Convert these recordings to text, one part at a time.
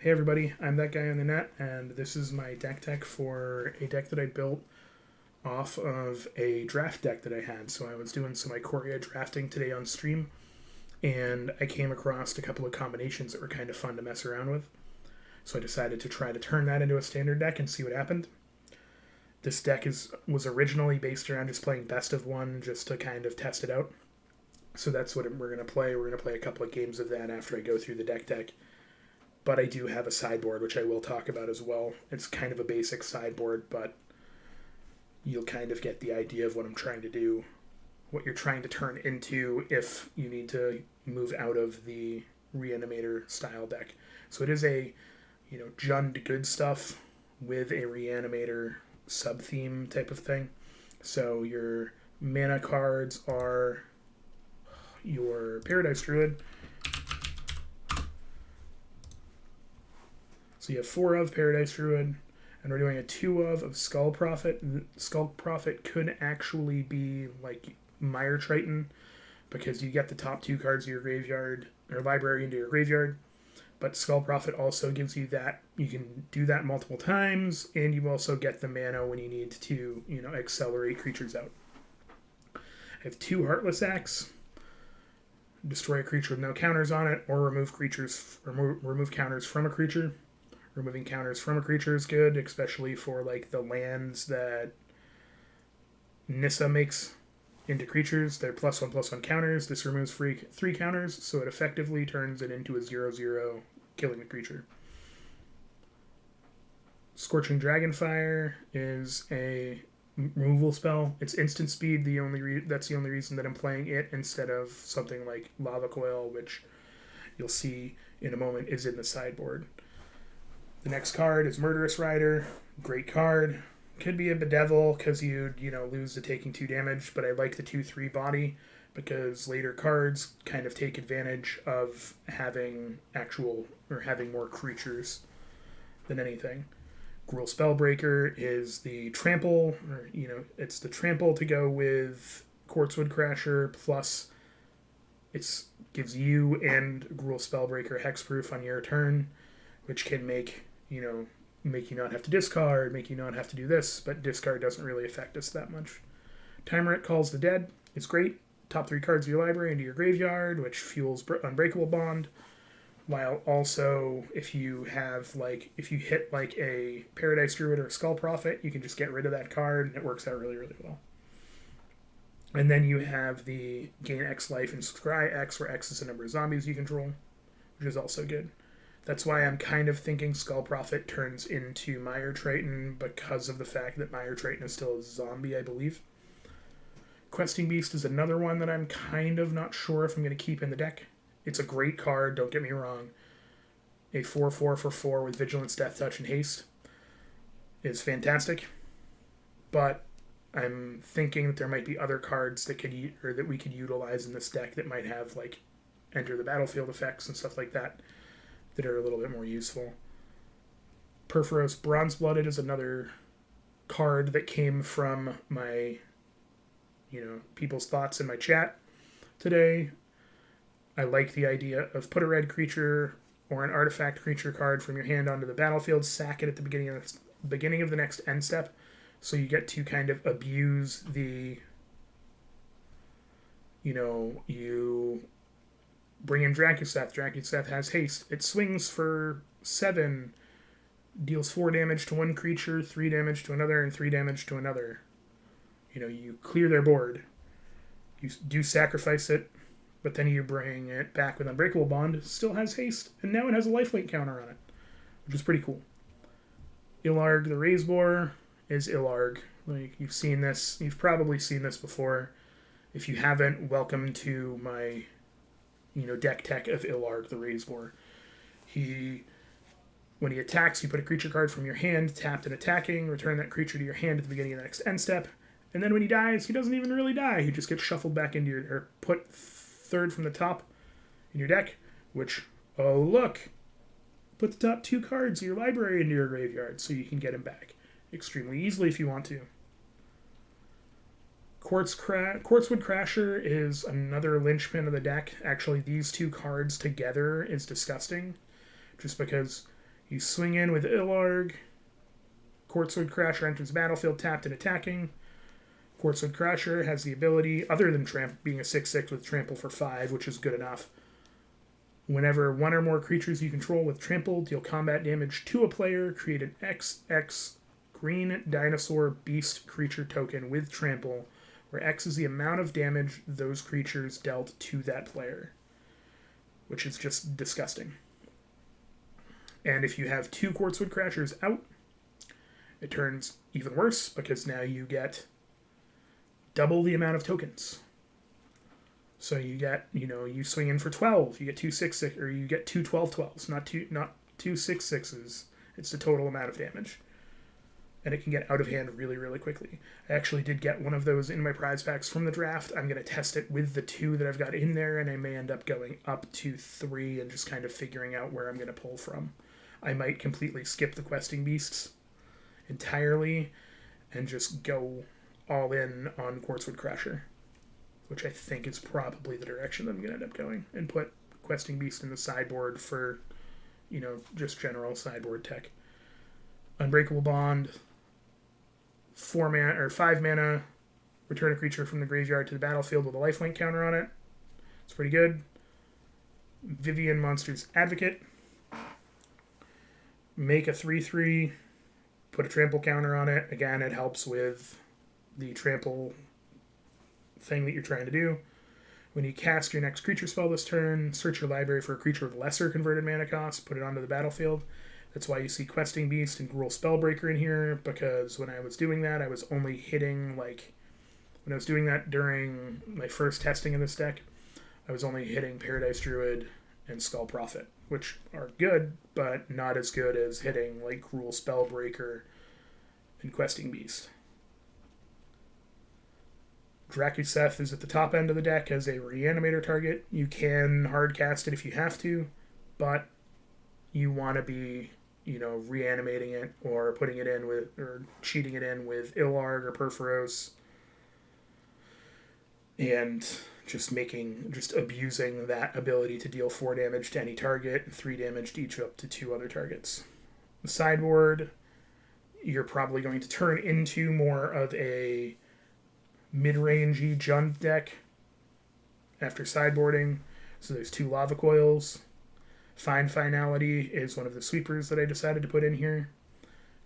Hey everybody, I'm that guy on the net, and this is my deck tech for a deck that I built off of a draft deck that I had. So I was doing some Ikoria drafting today on stream, and I came across a couple of combinations that were kind of fun to mess around with. So I decided to try to turn that into a standard deck and see what happened. This deck was originally based around just playing best of one, just to kind of test it out. So that's what we're going to play. We're going to play a couple of games of that after I go through the deck tech. But I do have a sideboard, which I will talk about as well. It's kind of a basic sideboard, but you'll kind of get the idea of what I'm trying to do, what you're trying to turn into if you need to move out of the Reanimator style deck. So it is a, Jund good stuff with a Reanimator sub theme type of thing. So your mana cards are your Paradise Druid. So you have 4 of Paradise Druid, and we're doing a 2 of Skull Prophet. Skull Prophet could actually be like Mire Triton, because you get the top 2 cards of your graveyard or library into your graveyard. But Skull Prophet also gives you that. You can do that multiple times, and you also get the mana when you need to, accelerate creatures out. I have 2 Heartless Axe. Destroy a creature with no counters on it, or remove counters from a creature. Removing counters from a creature is good, especially for like the lands that Nissa makes into creatures. They're +1/+1 counters. This removes 3 counters, so it effectively turns it into a 0/0, killing the creature. Scorching Dragonfire is a removal spell. It's instant speed. That's the only reason that I'm playing it instead of something like Lava Coil, which you'll see in a moment is in the sideboard. The next card is Murderous Rider. Great card. Could be a Bedevil because you'd, lose to taking 2 damage, but I like the 2/3 body because later cards kind of take advantage of having more creatures than anything. Gruul Spellbreaker is the trample, it's the trample to go with Quartzwood Crasher, plus it gives you and Gruul Spellbreaker hexproof on your turn, which can make you not have to discard, make you not have to do this, but discard doesn't really affect us that much. Timerit Calls the Dead is great. Top 3 cards of your library into your graveyard, which fuels Unbreakable Bond. While also, if you hit like a Paradise Druid or a Skull Prophet, you can just get rid of that card, and it works out really, really well. And then you have the gain X life and scry X, where X is the number of zombies you control, which is also good. That's why I'm kind of thinking Skull Prophet turns into Mire Triton, because of the fact that Mire Triton is still a zombie, I believe. Questing Beast is another one that I'm kind of not sure if I'm going to keep in the deck. It's a great card, don't get me wrong. A 4/4 for 4 with Vigilance, Death Touch, and Haste is fantastic. But I'm thinking that there might be other cards that we could utilize in this deck that might have like enter the battlefield effects and stuff like that are a little bit more useful. Perforos Bronze-Blooded is another card that came from my, people's thoughts in my chat today. I like the idea of put a red creature or an artifact creature card from your hand onto the battlefield, sack it at the beginning of the next end step, so you get to kind of abuse the, you bring in Drakuseth. Drakuseth has haste. It swings for 7, deals 4 damage to one creature, 3 damage to another, and 3 damage to another. You clear their board. You do sacrifice it, but then you bring it back with Unbreakable Bond. It still has haste, and now it has a lifelink counter on it, which is pretty cool. Ilarg the Razeboar is Ilarg. Like, you've probably seen this before. If you haven't, welcome to my deck tech of Ilarg the Razeboar. When he attacks, you put a creature card from your hand, tapped and attacking, return that creature to your hand at the beginning of the next end step, and then when he dies, he doesn't even really die. He just gets shuffled back into or put third from the top in your deck, which, oh look, put the top 2 cards of your library into your graveyard so you can get him back extremely easily if you want to. Quartzwood Crasher is another linchpin of the deck. Actually, these 2 cards together is disgusting, just because You swing in with Ilarg. Quartzwood Crasher enters the battlefield tapped and attacking. Quartzwood Crasher has the ability, other than being a 6/6 with trample for 5, which is good enough. Whenever one or more creatures you control with trample deal combat damage to a player, create an XX green dinosaur beast creature token with trample, where X is the amount of damage those creatures dealt to that player, which is just disgusting. And if you have 2 Quartzwood Crashers out, it turns even worse because now you get double the amount of tokens. So you get, you swing in for 12, you get 2 6/6, or you get 2 12/12s, not two 6/6s. It's the total amount of damage. And it can get out of hand really, really quickly. I actually did get one of those in my prize packs from the draft. I'm going to test it with the 2 that I've got in there, and I may end up going up to 3 and just kind of figuring out where I'm going to pull from. I might completely skip the questing beasts entirely and just go all in on Quartzwood Crasher, which I think is probably the direction that I'm going to end up going, and put questing beast in the sideboard for, just general sideboard tech. Unbreakable Bond, 5 mana, return a creature from the graveyard to the battlefield with a lifelink counter on it. It's pretty good. Vivian Monster's Advocate. Make a 3/3, put a trample counter on it. Again, it helps with the trample thing that you're trying to do. When you cast your next creature spell this turn, search your library for a creature with lesser converted mana cost, put it onto the battlefield. That's why you see Questing Beast and Gruul Spellbreaker in here, because when I was doing that, I was only hitting, when I was doing that during my first testing of this deck, I was only hitting Paradise Druid and Skull Prophet, which are good, but not as good as hitting, Gruul Spellbreaker and Questing Beast. Drakuseth is at the top end of the deck as a Reanimator target. You can hardcast it if you have to, but you want to be, reanimating it or putting it in with, or cheating it in with Ilarg or Perforos, and just abusing that ability to deal 4 damage to any target, 3 damage to each up to 2 other targets. The sideboard, you're probably going to turn into more of a mid-rangey Jund deck after sideboarding. So there's 2 Lava Coils. Find Finality is one of the sweepers that I decided to put in here,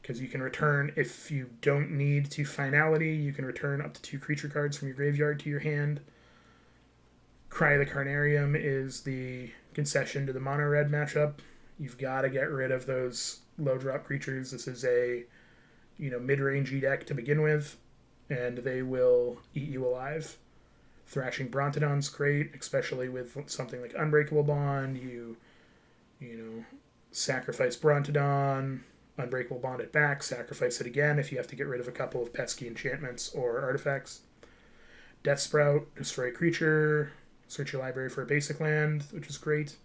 because you can return, if you don't need to Finality, you can return up to 2 creature cards from your graveyard to your hand. Cry of the Carnarium is the concession to the mono-red matchup. You've got to get rid of those low-drop creatures. This is a mid-rangey deck to begin with, and they will eat you alive. Thrashing Brontodon's great, especially with something like Unbreakable Bond. You sacrifice Brontodon, Unbreakable Bond it back, sacrifice it again if you have to get rid of a couple of pesky enchantments or artifacts. Death Sprout, destroy a creature, search your library for a basic land, which is great.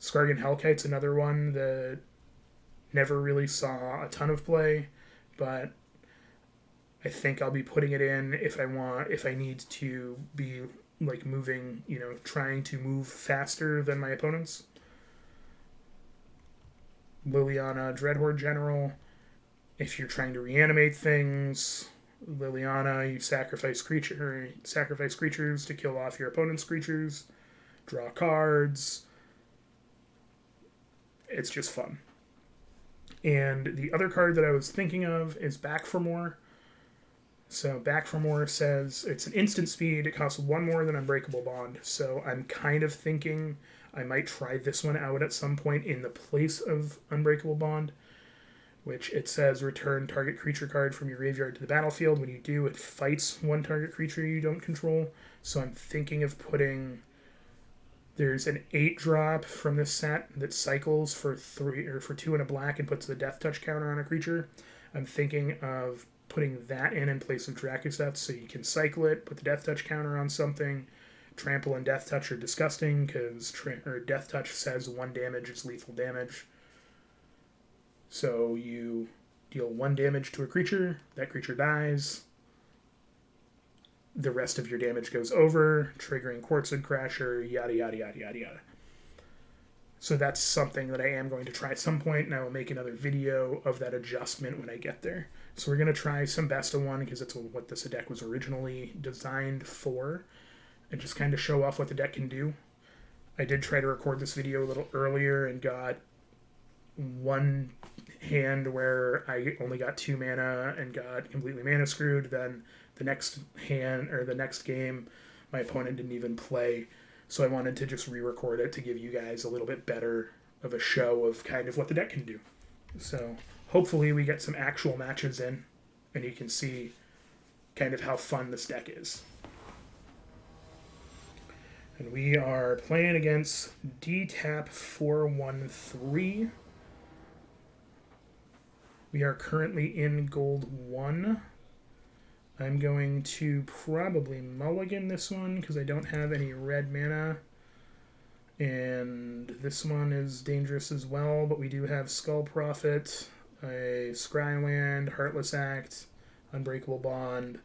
Skargan Hellkite's another one that never really saw a ton of play, but I think I'll be putting it in if I need to be moving, trying to move faster than my opponents. Liliana Dreadhorde General, if you're trying to reanimate things. Liliana, you sacrifice creatures to kill off your opponent's creatures, draw cards. It's just fun. And the other card that I was thinking of is Back for More. So Back for More says it's an instant speed. It costs 1 more than Unbreakable Bond. So I'm kind of thinking I might try this one out at some point in the place of Unbreakable Bond, which it says return target creature card from your graveyard to the battlefield. When you do, it fights 1 target creature you don't control. So I'm thinking of putting... There's an 8-drop from this set that cycles for 2 and a black and puts the Death Touch counter on a creature. I'm thinking of putting that in place of Drakuseth, so you can cycle it, put the Death Touch counter on something. Trample and Death Touch are disgusting because Death Touch says 1 damage is lethal damage. So you deal 1 damage to a creature, that creature dies. The rest of your damage goes over, triggering Quartzwood Crasher, yada, yada, yada, yada, yada. So that's something that I am going to try at some point, and I will make another video of that adjustment when I get there. So we're going to try some best of one because that's what this deck was originally designed for, and just kind of show off what the deck can do. I did try to record this video a little earlier and got one hand where I only got 2 mana and got completely mana screwed. Then the next hand, or the next game, my opponent didn't even play. So I wanted to just re-record it to give you guys a little bit better of a show of kind of what the deck can do. So hopefully we get some actual matches in and you can see kind of how fun this deck is. And we are playing against DTAP 413. We are currently in gold 1. I'm going to probably mulligan this one because I don't have any red mana. And this one is dangerous as well, but we do have Skull Prophet, a Scryland, Heartless Act, Unbreakable Bond.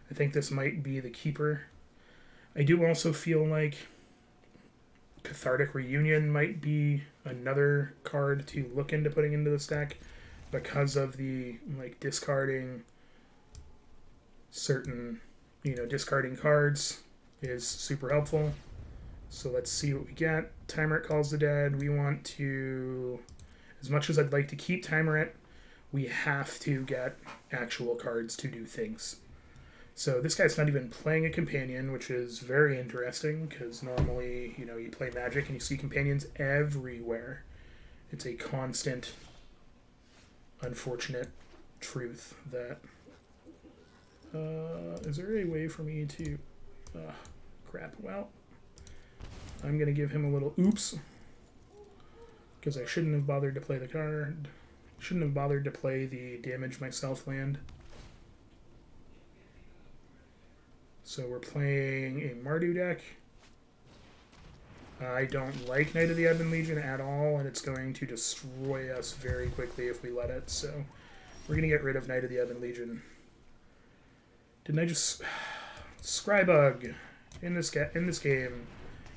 I think this might be the keeper. I do also feel like Cathartic Reunion might be another card to look into putting into this deck because of the discarding certain, discarding cards is super helpful. So let's see what we get. Timer Calls the Dead. We want to, as much as I'd like to keep Timer, we have to get actual cards to do things. So this guy's not even playing a companion, which is very interesting because normally, you play Magic and you see companions everywhere. It's a constant, unfortunate truth that... is there a way for me to... crap. Well, I'm going to give him a little oops because I shouldn't have bothered to play the card. Shouldn't have bothered to play the Damage Myself land. So we're playing a Mardu deck. I don't like Knight of the Ebon Legion at all, and it's going to destroy us very quickly if we let it. So we're going to get rid of Knight of the Ebon Legion. Didn't I just... Scrybug in this game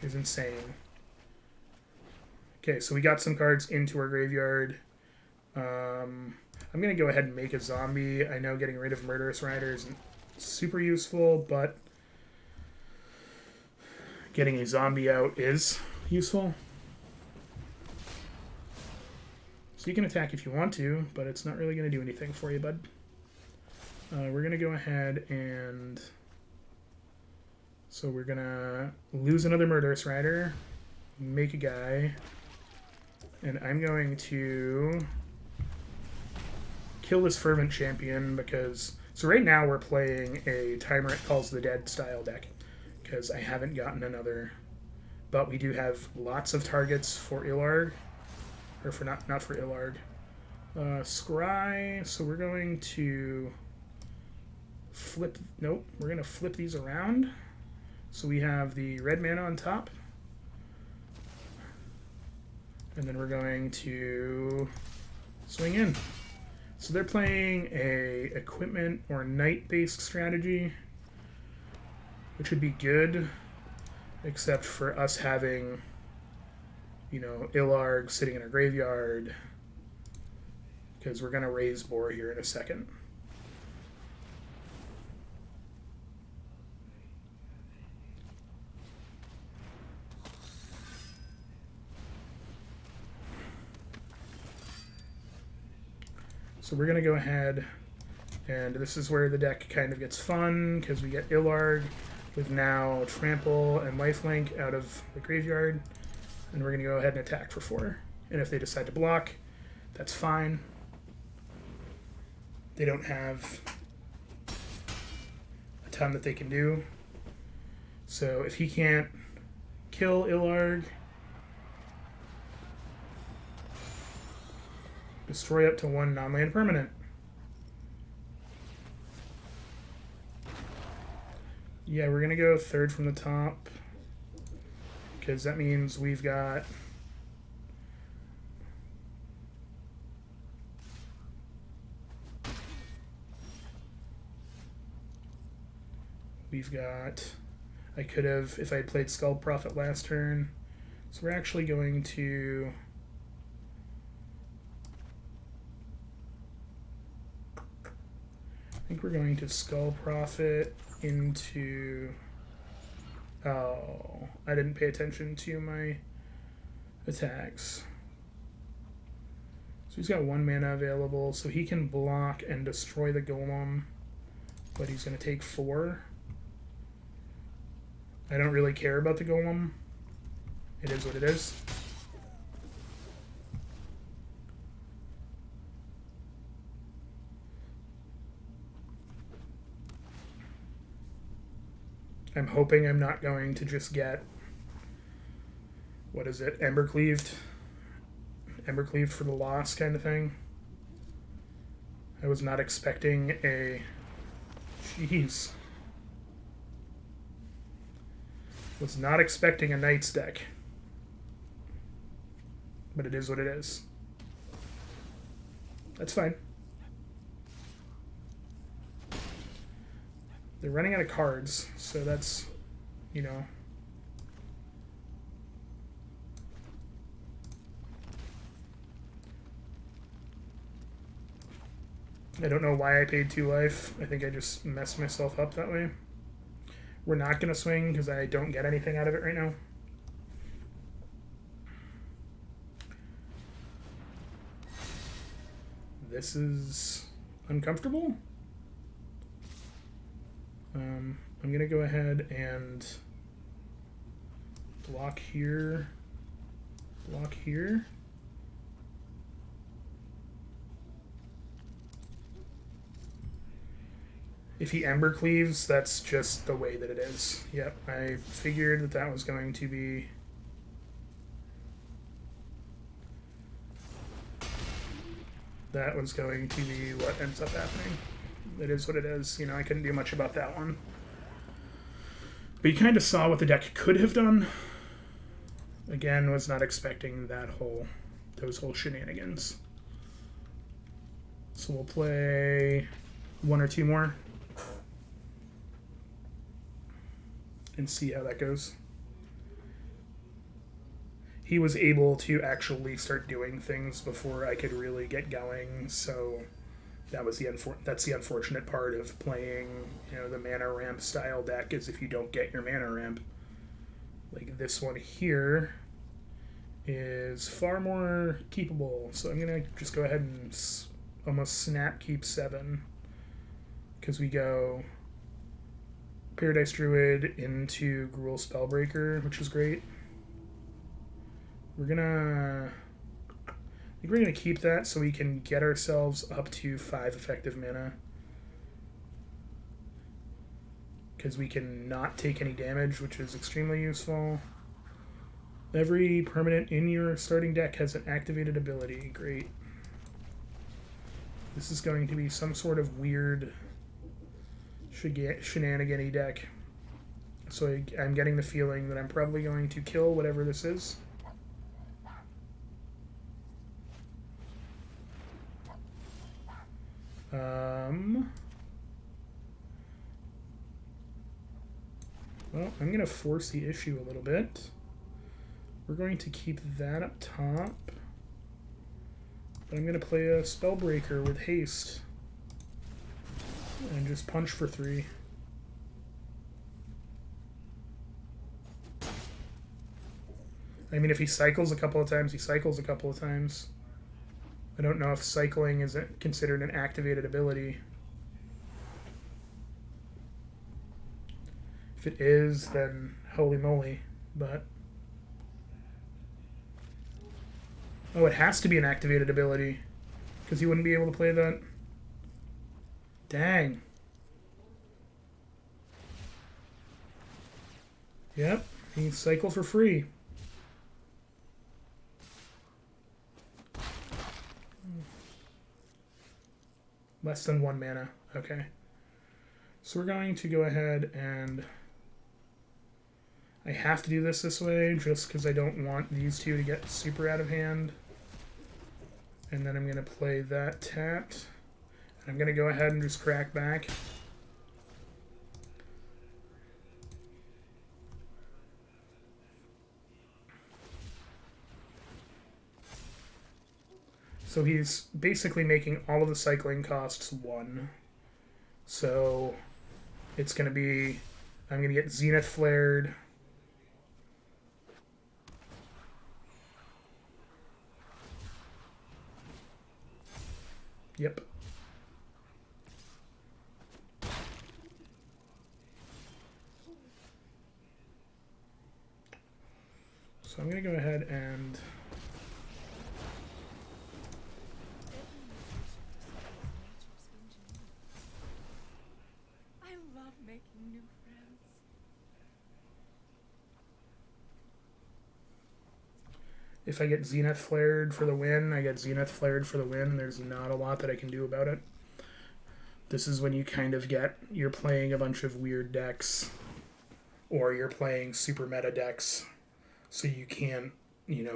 is insane. Okay, so we got some cards into our graveyard. I'm going to go ahead and make a zombie. I know getting rid of Murderous Rider isn't super useful, but getting a zombie out is useful. So you can attack if you want to, but it's not really going to do anything for you, bud. We're going to go ahead and... So we're going to lose another Murderous Rider, make a guy, and I'm going to kill this Fervent Champion because... So right now we're playing a Timer Calls the Dead style deck because I haven't gotten another, but we do have lots of targets for Ilarg, or for not for Ilarg. Scry, so we're going to flip, nope, we're going to flip these around. So we have the red mana on top, and then we're going to swing in. So they're playing a equipment or knight-based strategy, which would be good, except for us having, Ilarg sitting in our graveyard, because we're going to raise Boar here in a second. So we're going to go ahead, and this is where the deck kind of gets fun, because we get Ilarg with now Trample and Lifelink out of the graveyard, and we're going to go ahead and attack for 4. And if they decide to block, that's fine. They don't have a ton that they can do. So if he can't kill Ilarg, destroy up to 1 non-land permanent. Yeah, we're going to go 3rd from the top, because that means we've got... I could have, if I had played Skull Prophet last turn, So we're actually going to... I think we're going to Skull Prophet into... Oh, I didn't pay attention to my attacks. So he's got 1 mana available, so he can block and destroy the golem, but he's going to take 4. I don't really care about the golem. It is what it is. I'm hoping I'm not going to just get... What is it? Embercleaved? Embercleaved for the loss kind of thing. I was not expecting a... Jeez. Was not expecting a Knights deck. But it is what it is. That's fine. They're running out of cards, so that's, you know... I don't know why I paid 2 life. I think I just messed myself up that way. We're not going to swing because I don't get anything out of it right now. This is uncomfortable. I'm going to go ahead and block here, block here. If he Ember Cleaves, that's just the way that it is. Yep, I figured that that was going to be... That was going to be what ends up happening. It is what it is. You know, I couldn't do much about that one. But you kind of saw what the deck could have done. Again, was not expecting those whole shenanigans. So we'll play 1 or 2 more. And see how that goes. He was able to actually start doing things before I could really get going, so that was that's the unfortunate part of playing, you know, the mana ramp style deck, is if you don't get your mana ramp. Like this one here is far more keepable, so I'm gonna just go ahead and almost snap keep 7, because we go Paradise Druid into Gruul Spellbreaker, which is great. I think we're gonna keep that so we can get ourselves up to 5 effective mana. Because we can not take any damage, which is extremely useful. Every permanent in your starting deck has an activated ability. Great. This is going to be some sort of weird shenanigan-y deck. So I'm getting the feeling that I'm probably going to kill whatever this is. Well, I'm going to force the issue a little bit. We're going to keep that up top. But I'm going to play a Spellbreaker with haste. And just punch for 3. I mean, if he cycles a couple of times, he cycles a couple of times. I don't know if cycling is considered an activated ability. If it is, then holy moly. But... Oh, it has to be an activated ability, because he wouldn't be able to play that. Dang. Yep, he can cycle for free. Less than 1 mana. Okay. So we're going to go ahead and... I have to do this way just because I don't want these two to get super out of hand. And then I'm going to play that tapped. I'm going to go ahead and just crack back. So he's basically making all of the cycling costs 1. So it's going to be, I'm going to get Zenith Flared. Yep. So I'm going to go ahead and I love making new friends. if I get Zenith Flared for the win, I get Zenith Flared for the win. There's not a lot that I can do about it. This is when you kind of get, you're playing a bunch of weird decks, or you're playing super meta decks, so you can't,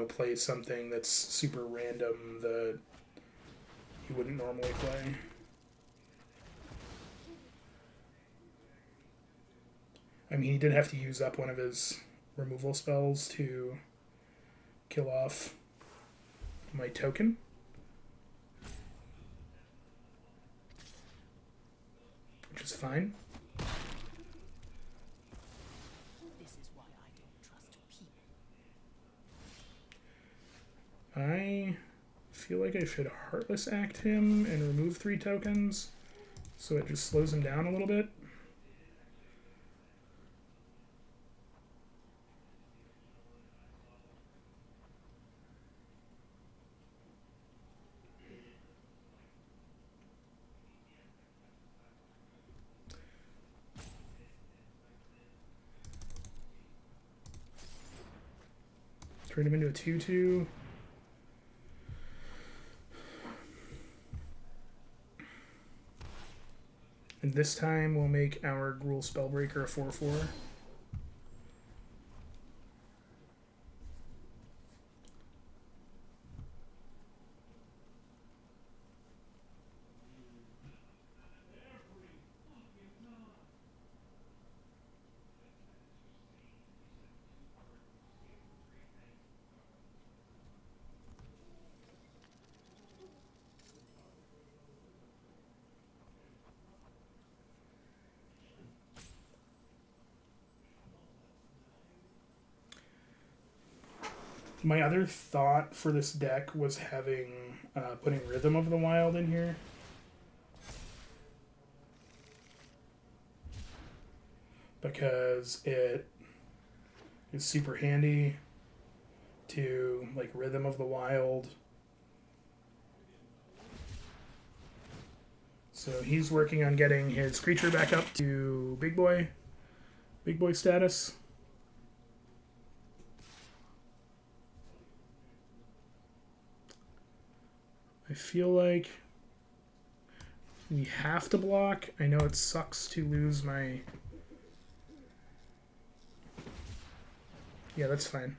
play something that's super random that you wouldn't normally play. I mean, he did have to use up one of his removal spells to kill off my token. Which is fine. This is why I don't trust people. I feel like I should Heartless Act him and remove 3 tokens, so it just slows him down a little bit. Turn him into a 2/2. And this time we'll make our Gruul Spellbreaker a 4/4. My other thought for this deck was putting Rhythm of the Wild in here. Because it is super handy to Rhythm of the Wild. So he's working on getting his creature back up to big boy status. I feel like we have to block. I know it sucks to lose my... Yeah, that's fine.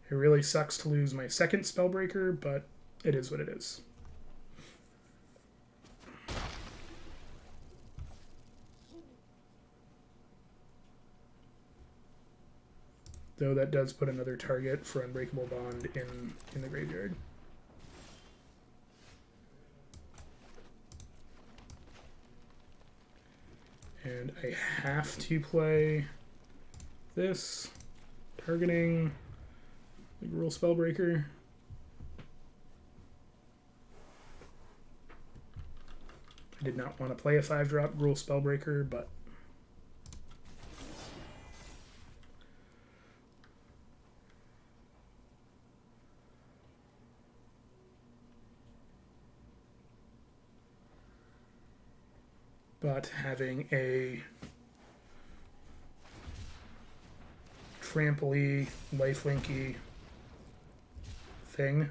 It really sucks to lose my second Spellbreaker, but it is what it is. Though that does put another target for Unbreakable Bond in the graveyard. And I have to play this, targeting the Gruul Spellbreaker. I did not want to play a 5-drop Gruul Spellbreaker, but having a trample-y, lifelink-y thing,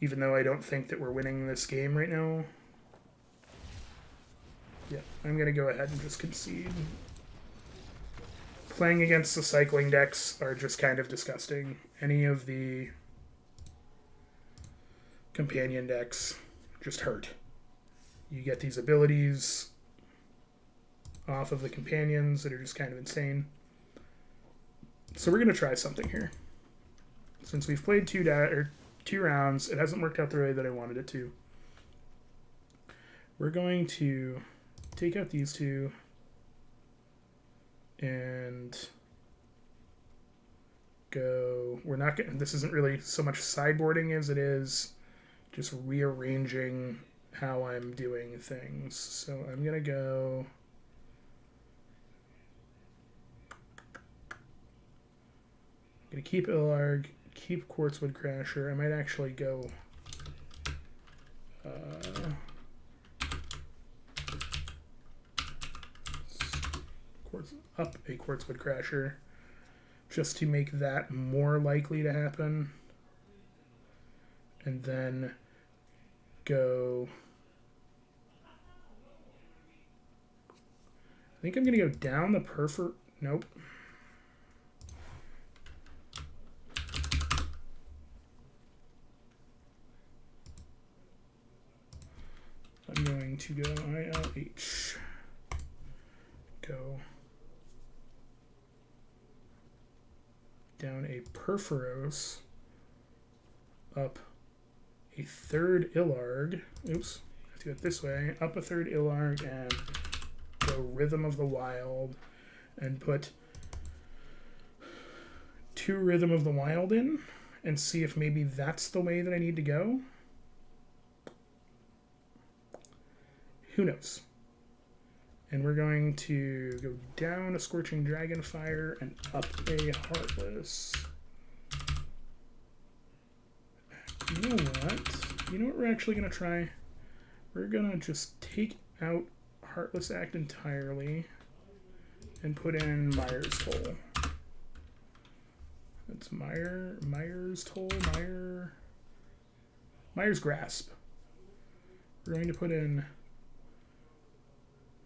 even though I don't think that we're winning this game right now. Yeah, I'm going to go ahead and just concede. Playing against the cycling decks are just kind of disgusting. Any of the companion decks just hurt. You get these abilities off of the companions that are just kind of insane. So we're going to try something here. Since we've played two rounds, it hasn't worked out the way that I wanted it to. We're going to take out these two and go. We're not getting. This isn't really so much sideboarding as it is just rearranging how I'm doing things. So I'm gonna go. I'm gonna keep Illarg, keep Quartzwood Crasher. I might actually go. Up a Quartzwood Crasher, just to make that more likely to happen. And then go. I think I'm going to go down the Perfor. Nope. I'm going to go ILH. Go down a Perforos. Up a third Illarg. Oops. I have to go this way. Up a third Illarg and go Rhythm of the Wild and put 2 Rhythm of the Wild in and see if maybe that's the way that I need to go. Who knows? And we're going to go down a Scorching Dragonfire and up a Heartless. You know what? You know what we're actually going to try? We're going to just take out Heartless Act entirely and put in Myers Toll. That's Myers Toll, Myers Grasp. We're going to put in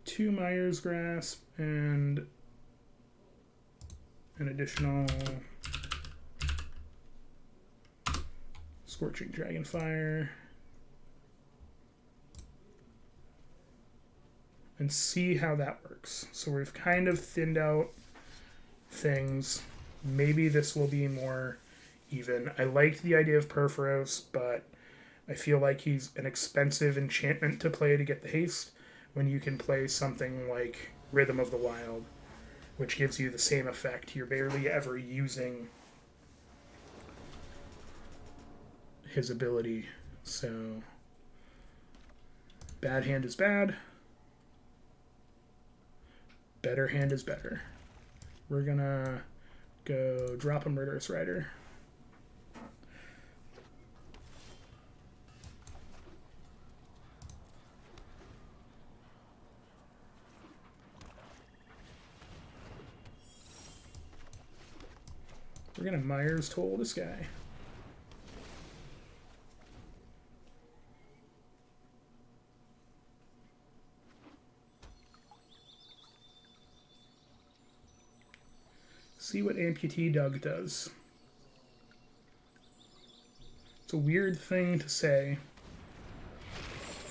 2 Myers Grasp and an additional Scorching Dragonfire. And see how that works. So we've kind of thinned out things. Maybe this will be more even. I liked the idea of Perforos, but I feel like he's an expensive enchantment to play to get the haste when you can play something like Rhythm of the Wild, which gives you the same effect. You're barely ever using his ability. So bad hand is bad. Better hand is better. We're gonna go drop a Murderous Rider. We're gonna Myers Toll this guy. See what Amputee Doug does. It's a weird thing to say.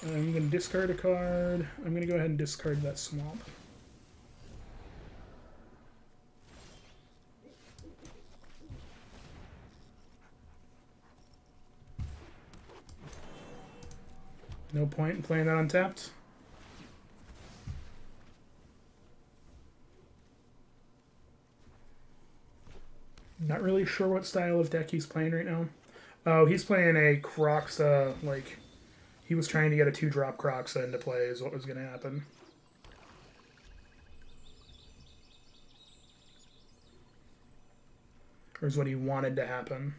I'm going to discard a card. I'm going to go ahead and discard that Swamp. No point in playing that untapped. Not really sure what style of deck he's playing right now. Oh, he's playing a Croxa, like, he was trying to get a 2-drop Croxa into play is what was going to happen. Or is what he wanted to happen.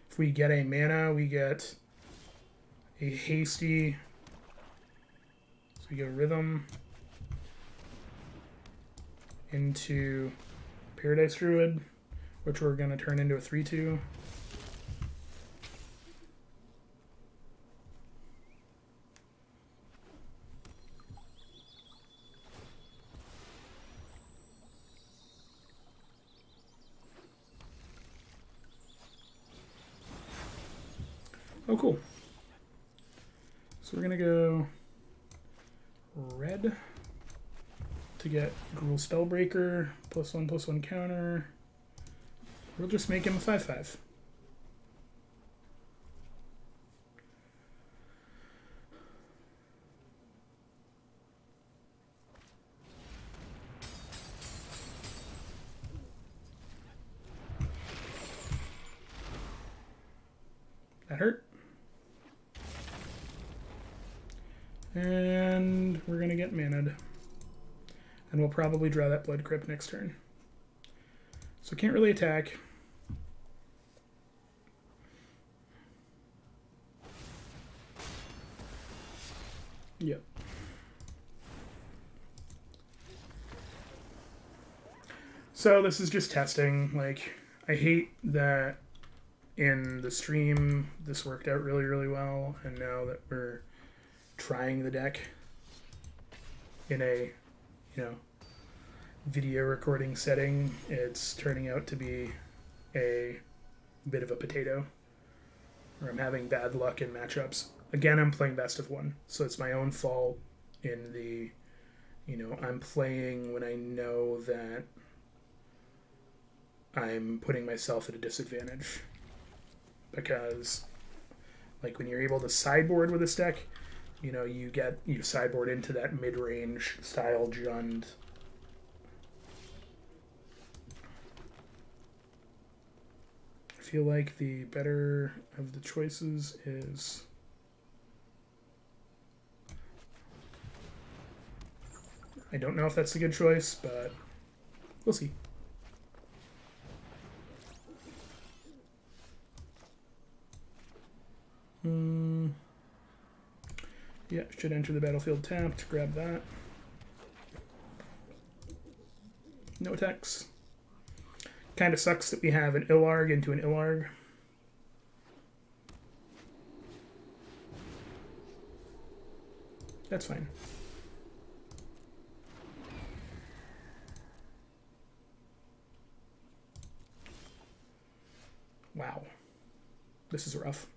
If we get a mana, we get a hasty. So we go Rhythm into Paradise Druid, which we're going to turn into a 3/2. Oh, cool. So we're going to go red, to get Gruul Spellbreaker, +1/+1 counter. We'll just make him a 5/5. That hurt. And we're going to get mana'd. And we'll probably draw that Blood Crypt next turn. So can't really attack. Yep. So this is just testing. Like, I hate that in the stream this worked out really, really well, and now that we're trying the deck in a, video recording setting, it's turning out to be a bit of a potato, or I'm having bad luck in matchups. Again, I'm playing best of one, so it's my own fault in the, I'm playing when I know that I'm putting myself at a disadvantage. Because, like, when you're able to sideboard with this deck, you sideboard into that mid-range style Jund. I feel like the better of the choices is I don't know if that's a good choice, but we'll see. Yeah, should enter the battlefield tapped. Grab that. No attacks. Kind of sucks that we have an Illarg into an Illarg. That's fine. Wow. This is rough.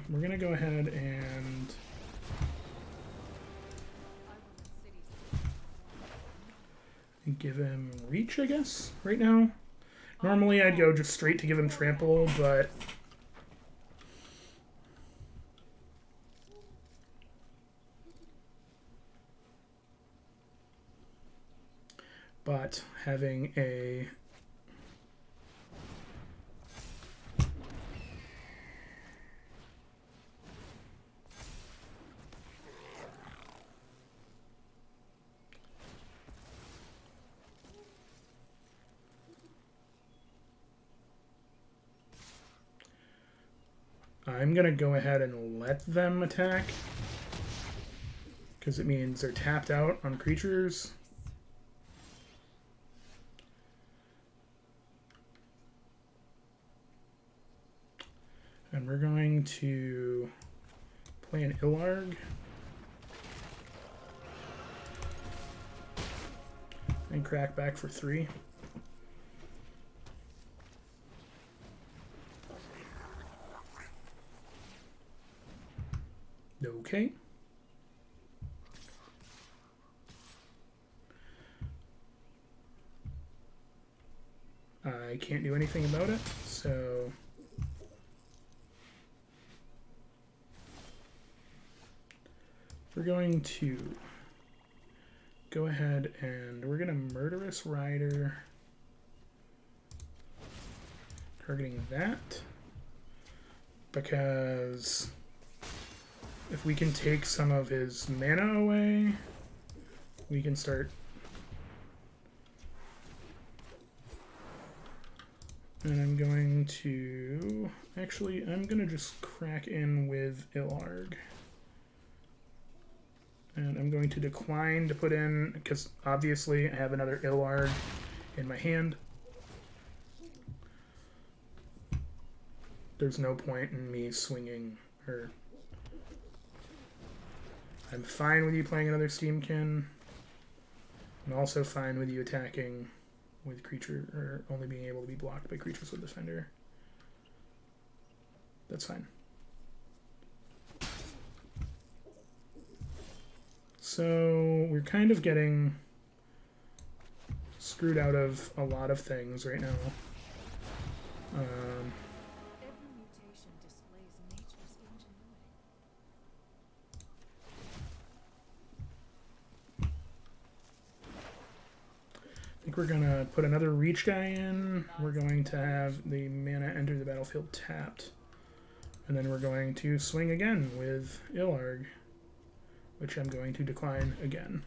We're going to go ahead and give him reach, I guess, right now. Normally I'd go just straight to give him trample, but having a I'm going to go ahead and let them attack, because it means they're tapped out on creatures. And we're going to play an Illarg. And crack back for 3. Okay. I can't do anything about it, so we're going to go ahead and we're going to Murderous Rider, targeting that, because if we can take some of his mana away, we can start. And I'm going to, actually, I'm going to just crack in with Illarg. And I'm going to decline to put in, because obviously I have another Illarg in my hand. There's no point in me swinging her. I'm fine with you playing another Steamkin. I'm also fine with you attacking with creature, or only being able to be blocked by creatures with Defender. That's fine. So we're kind of getting screwed out of a lot of things right now. Every mutation displays nature's ingenuity. I think we're going to put another reach guy in. We're going to have the mana enter the battlefield tapped. And then we're going to swing again with Ilarg, which I'm going to decline again.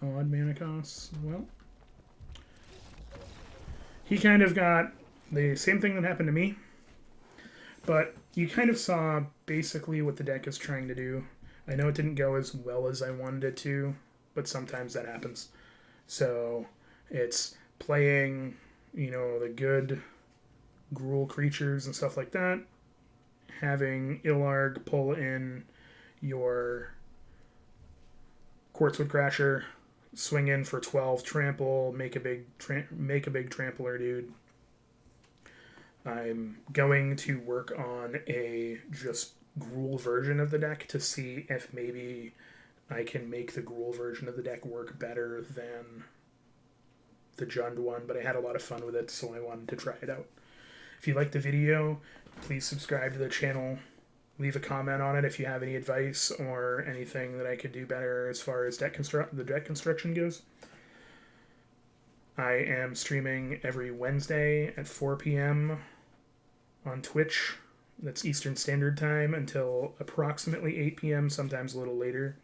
Odd mana costs. Well, he kind of got the same thing that happened to me, but you kind of saw basically what the deck is trying to do. I know it didn't go as well as I wanted it to, but sometimes that happens. So it's playing, the good Gruul creatures and stuff like that, having Ilarg pull in your Quartzwood Crasher, swing in for 12 trample, make a big trampler, dude. I'm going to work on a just Gruul version of the deck to see if maybe I can make the Gruul version of the deck work better than the Jund one, but I had a lot of fun with it, so I wanted to try it out. If you liked the video, please subscribe to the channel. Leave a comment on it if you have any advice or anything that I could do better as far as the deck construction goes. I am streaming every Wednesday at 4 p.m. on Twitch. That's Eastern Standard Time until approximately 8 p.m., sometimes a little later.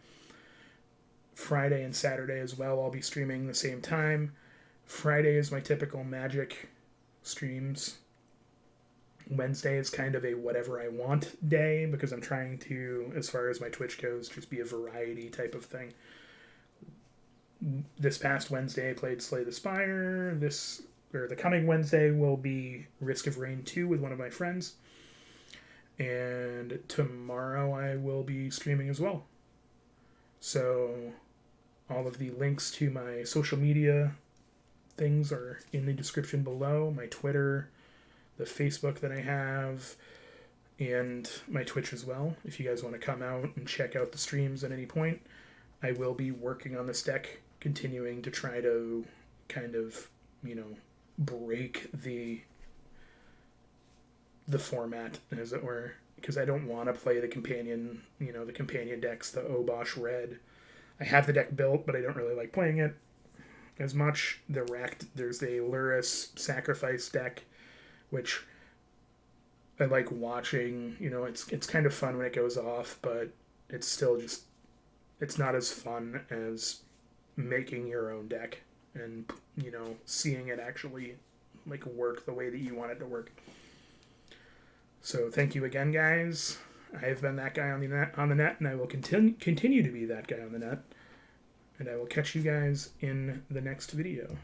Friday and Saturday as well, I'll be streaming the same time. Friday is my typical Magic streams. Wednesday is kind of a whatever I want day because I'm trying to, as far as my Twitch goes, just be a variety type of thing. This past Wednesday I played Slay the Spire. The coming Wednesday will be Risk of Rain 2 with one of my friends. And tomorrow I will be streaming as well. So all of the links to my social media things are in the description below. My Twitter, the Facebook that I have, and my Twitch as well. If you guys want to come out and check out the streams at any point, I will be working on this deck, continuing to try to kind of, break the format, as it were, because I don't want to play the companion decks, the Obosh Red. I have the deck built, but I don't really like playing it as much. There's the Luris Sacrifice deck, which I like watching. It's kind of fun when it goes off, but it's still just, it's not as fun as making your own deck and, seeing it actually work the way that you want it to work. So thank you again, guys. I have been that guy on the net, and I will continue to be that guy on the net. And I will catch you guys in the next video.